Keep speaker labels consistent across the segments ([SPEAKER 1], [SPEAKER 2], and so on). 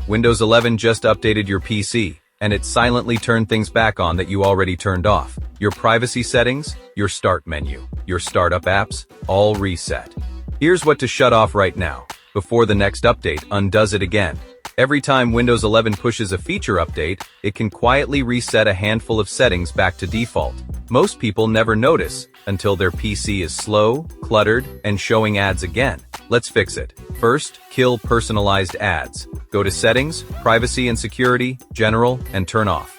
[SPEAKER 1] Windows 11 just updated your PC, and it silently turned things back on that you already turned off. Your privacy settings, your start menu, your startup apps, all reset. Here's what to shut off right now, before the next update undoes it again. Every time Windows 11 pushes a feature update, it can quietly reset a handful of settings back to default. Most people never notice until their PC is slow, cluttered, and showing ads again. Let's fix it. First, kill personalized ads. Go to Settings, Privacy and Security, General, and turn off.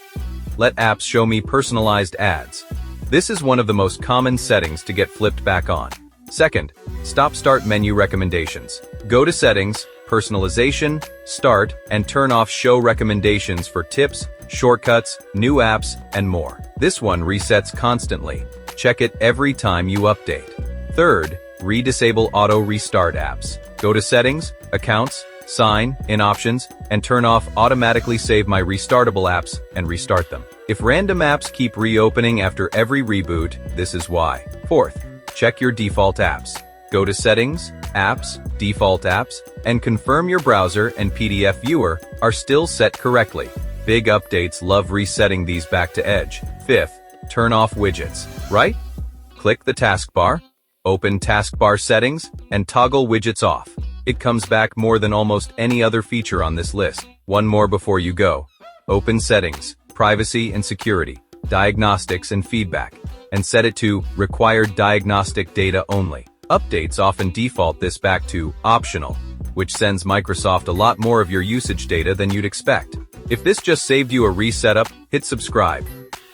[SPEAKER 1] Let apps show me personalized ads. This is one of the most common settings to get flipped back on. Second, stop Start menu recommendations. Go to Settings, Personalization, Start, and turn off Show recommendations for tips, shortcuts, new apps, and more. This one resets constantly. Check it every time you update. Third, redisable Auto Restart apps. Go to Settings, Accounts, Sign, in Options, and turn off Automatically Save My Restartable Apps and restart them. If random apps keep reopening after every reboot, this is why. Fourth, check your default apps. Go to Settings, Apps, Default Apps, and confirm your browser and PDF viewer are still set correctly. Big updates love resetting these back to Edge. Fifth, turn off widgets. Right? Click the taskbar, open taskbar settings, and toggle widgets off. It comes back more than almost any other feature on this list. One more before you go. Open Settings, Privacy and Security, Diagnostics and Feedback, and set it to Required Diagnostic Data Only. Updates often default this back to Optional, which sends Microsoft a lot more of your usage data than you'd expect. If this just saved you a resetup, hit subscribe.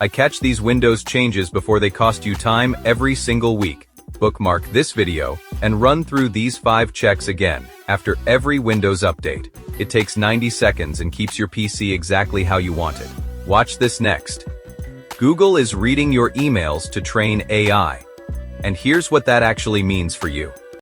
[SPEAKER 1] I catch these Windows changes before they cost you time every single week. Bookmark this video and run through these 5 checks again after every Windows update. It takes 90 seconds and keeps your PC exactly how you want it. Watch this next. Google is reading your emails to train AI. And here's what that actually means for you.